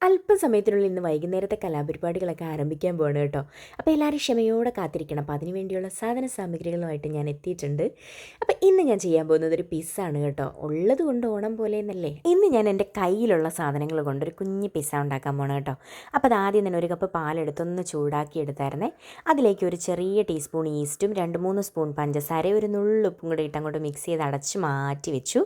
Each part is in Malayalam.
അല്പസമയത്തിനുള്ളിൽ ഇന്ന് വൈകുന്നേരത്തെ കലാപരിപാടികളൊക്കെ ആരംഭിക്കാൻ പോവാണ് കേട്ടോ. അപ്പോൾ എല്ലാവരും ക്ഷമയോടെ കാത്തിരിക്കണം. അപ്പോൾ അതിന് വേണ്ടിയുള്ള സാധന സാമഗ്രികളുമായിട്ട് ഞാൻ എത്തിയിട്ടുണ്ട്. അപ്പോൾ ഇന്ന് ഞാൻ ചെയ്യാൻ പോകുന്നത് ഒരു പിസ്സാണ് കേട്ടോ. ഉള്ളത് കൊണ്ട് ഓണം പോലെ എന്നല്ലേ. ഇന്ന് ഞാൻ എൻ്റെ കയ്യിലുള്ള സാധനങ്ങൾ കൊണ്ട് ഒരു കുഞ്ഞ് പിസ്സ ഉണ്ടാക്കാൻ പോകണം കേട്ടോ. അപ്പോൾ അത് ആദ്യം തന്നെ ഒരു കപ്പ് പാലെടുത്തൊന്ന് ചൂടാക്കി എടുത്തായിരുന്നേ. അതിലേക്ക് ഒരു ചെറിയ ടീസ്പൂൺ ഈസ്റ്റും 2-3 സ്പൂൺ പഞ്ചസാരയും ഒരു നുള്ളുപ്പും കൂടെ ഇട്ട് അങ്ങോട്ട് മിക്സ് ചെയ്ത് അടച്ച് മാറ്റി വെച്ചു.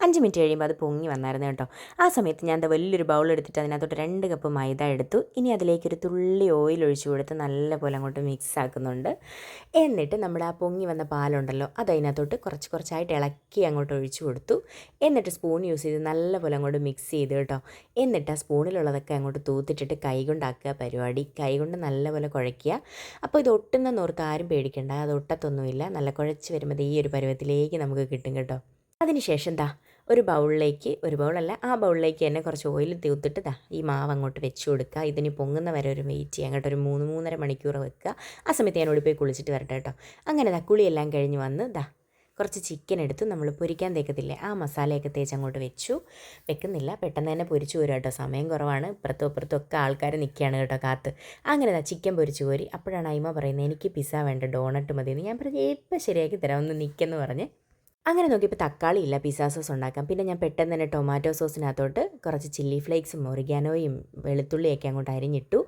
5 മിനിറ്റ് കഴിയുമ്പോൾ അത് പൊങ്ങി വന്നായിരുന്നു കേട്ടോ. ആ സമയത്ത് ഞാൻ വലിയൊരു ബൗൾ എടുത്തിട്ട് അതിനകത്തോട്ട് 2 കപ്പ് മൈദ എടുത്തു. ഇനി അതിലേക്കൊരു തുള്ളി ഓയിൽ ഒഴിച്ചു കൊടുത്ത് നല്ലപോലെ അങ്ങോട്ട് മിക്സ് ആക്കുന്നുണ്ട്. എന്നിട്ട് നമ്മുടെ ആ പൊങ്ങി വന്ന പാലുണ്ടല്ലോ അത് അതിനകത്തോട്ട് കുറച്ചായിട്ട് ഇളക്കി അങ്ങോട്ട് ഒഴിച്ചു കൊടുത്തു. എന്നിട്ട് സ്പൂൺ യൂസ് ചെയ്ത് നല്ലപോലെ അങ്ങോട്ട് മിക്സ് ചെയ്ത് കേട്ടോ. എന്നിട്ട് ആ സ്പൂണിലുള്ളതൊക്കെ അങ്ങോട്ട് തൂത്തിട്ടിട്ട് കൈകൊണ്ടാക്കുക പരിപാടി. കൈകൊണ്ട് നല്ലപോലെ കുഴയ്ക്കുക. അപ്പോൾ ഇത് ഒട്ടുന്നോർത്ത് ആരും പേടിക്കണ്ട, അത് ഒട്ടത്തൊന്നുമില്ല. നല്ല കുഴച്ച് വരുമ്പോൾ ഈ ഒരു പരുവത്തിലേക്ക് നമുക്ക് കിട്ടും കേട്ടോ. അതിനുശേഷം ഒരു ബൗളിലേക്ക്, ഒരു ബൗളല്ല, ആ ബൗളിലേക്ക് തന്നെ കുറച്ച് ഓയിൽ തൂത്തിട്ട് ഈ മാവ് അങ്ങോട്ട് വെച്ച് കൊടുക്കുക. ഇതിന് പൊങ്ങുന്ന വരെ ഒരു വെയിറ്റ് ചെയ്യുക. അങ്ങോട്ട് ഒരു 3-3.5 മണിക്കൂർ വെക്കുക. ആ സമയത്ത് ഞാൻ ഓടിപ്പോയി കുളിച്ചിട്ട് വരട്ടെ കേട്ടോ. അങ്ങനെ കുളിയെല്ലാം കഴിഞ്ഞ് വന്ന് കുറച്ച് ചിക്കൻ എടുത്ത് നമ്മൾ പൊരിക്കാൻ തേക്കത്തില്ലേ, ആ മസാലയൊക്കെ തേച്ച് അങ്ങോട്ട് വെക്കുന്നില്ല. പെട്ടെന്ന് തന്നെ പൊരിച്ചു പോരും കേട്ടോ. സമയം കുറവാണ്. ഇപ്പുറത്തും ഒക്കെ ആൾക്കാർ നിൽക്കുകയാണ് കേട്ടോ കാത്ത്. അങ്ങനെ ചിക്കൻ പൊരിച്ചു പോരി. അപ്പോഴാണ് അയിമ പറയുന്നത് എനിക്ക് പിസ്സ വേണ്ട, ഡോണട്ട് മതിയെന്ന്. ഞാൻ പറഞ്ഞു ഇപ്പം ശരിയാക്കി തരാം, ഒന്ന് നിൽക്കെന്ന് പറഞ്ഞ്. അങ്ങനെ നോക്കിയപ്പോൾ തക്കാളി ഇല്ല, പിസ്സ സോസ് ഉണ്ടാക്കാം. പിന്നെ ഞാൻ പെട്ടെന്ന് തന്നെ ടൊമാറ്റോ സോസിനകത്തോട്ട് കുറച്ച് ചില്ലി ഫ്ലേക്സും ഒറിഗാനോയും വെളുത്തുള്ളിയൊക്കെ അങ്ങോട്ട് അരിഞ്ഞിട്ടു.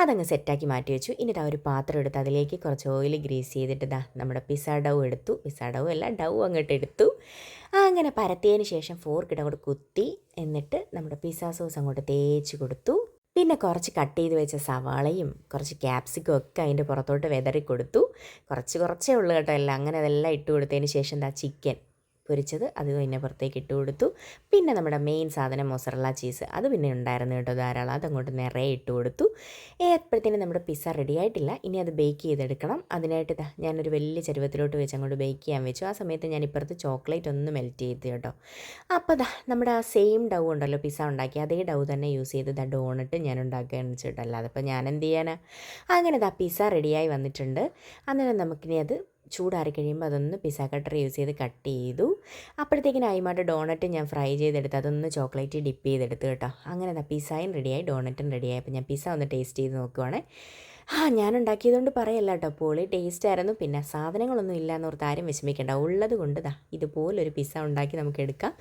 അതങ്ങ് സെറ്റാക്കി മാറ്റി വെച്ചു. ഇനി ഒരു പാത്രം എടുത്ത് അതിലേക്ക് കുറച്ച് ഓയിൽ ഗ്രീസ് ചെയ്തിട്ട് നമ്മുടെ പിസ്സ ഡൗ എടുത്തു. പിസ്സ ഡൗ അല്ല, ഡൗ അങ്ങോട്ട് എടുത്തു. അങ്ങനെ പരത്തിയതിന് ശേഷം ഫോർക്കിട്ട് അങ്ങോട്ട് കുത്തി, എന്നിട്ട് നമ്മുടെ പിസ്സ സോസ് അങ്ങോട്ട് തേച്ച് കൊടുത്തു. പിന്നെ കുറച്ച് കട്ട് ചെയ്ത് വെച്ച സവാളയും കുറച്ച് ക്യാപ്സിക്കും ഒക്കെ അതിൻ്റെ പുറത്തോട്ട് വെതറി കൊടുത്തു. കുറച്ചേ ഉള്ളൂ കേട്ടോ എല്ലാം. അങ്ങനെ അതെല്ലാം ഇട്ട് കൊടുത്തതിന് ശേഷം ചിക്കൻ പൊരിച്ചത് അത് പിന്നെ പുറത്തേക്ക് ഇട്ട് കൊടുത്തു. പിന്നെ നമ്മുടെ മെയിൻ സാധനം മൊസറല്ല ചീസ്, അത് പിന്നെ ഉണ്ടായിരുന്നു കേട്ടോ ധാരാളം. അതങ്ങോട്ട് നിറയെ ഇട്ട് കൊടുത്തു. എപ്പോഴത്തേനും നമ്മുടെ പിസ്സ റെഡി ആയിട്ടില്ല. ഇനി അത് ബേക്ക് ചെയ്തെടുക്കണം. അതിനായിട്ട് ഞാനൊരു വലിയ ചരുവത്തിലോട്ട് വെച്ച് അങ്ങോട്ട് ബേക്ക് ചെയ്യാൻ വെച്ചു. ആ സമയത്ത് ഞാൻ ഇപ്പുറത്ത് ചോക്ലേറ്റ് ഒന്ന് മെൽറ്റ് ചെയ്ത് കേട്ടോ. അപ്പോൾ നമ്മുടെ ആ സെയിം ഡൗ ഉണ്ടല്ലോ പിസ്സ ഉണ്ടാക്കി, അതേ ഡൗ തന്നെ യൂസ് ചെയ്ത് ഡോണട്ട് ഞാൻ ഉണ്ടാക്കുകയെന്ന് വെച്ചിട്ടല്ല. അതിപ്പോൾ ഞാൻ എന്ത് ചെയ്യാനാ. അങ്ങനെ പിസ്സ റെഡിയായി വന്നിട്ടുണ്ട്. അന്നേരം നമുക്കിനി അത് ചൂടാറി കഴിയുമ്പോൾ അതൊന്ന് പിസ്സ കട്ടർ യൂസ് ചെയ്ത് കട്ട് ചെയ്തു. അപ്പോഴത്തേക്കിന് അയിമാട്ട് ഡോണറ്റ് ഞാൻ ഫ്രൈ ചെയ്തെടുത്ത് അതൊന്ന് ചോക്ലേറ്റ് ഡിപ്പ് ചെയ്തെടുത്ത് കേട്ടോ. അങ്ങനെ പിസ്സയും റെഡിയായി, ഡോണറ്റും റെഡിയായി. അപ്പോൾ ഞാൻ പിസ്സ ഒന്ന് ടേസ്റ്റ് ചെയ്ത് നോക്കുവാണേ. ഞാൻ ഉണ്ടാക്കിയതുകൊണ്ട് പറയല്ല കേട്ടോ, പൊളി ടേസ്റ്റ് ആയിരുന്നു. പിന്നെ സാധനങ്ങളൊന്നും ഇല്ല എന്നോർത്ത് ആരും വിഷമിക്കേണ്ട. ഉള്ളത് കൊണ്ട് ഇതുപോലൊരു പിസ്സ ഉണ്ടാക്കി നമുക്ക് എടുക്കാം.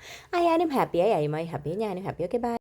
ഞാനും ഹാപ്പിയായി, അയിമായി ഹാപ്പിയായി, ഞാനും ഹാപ്പി. Okay, by.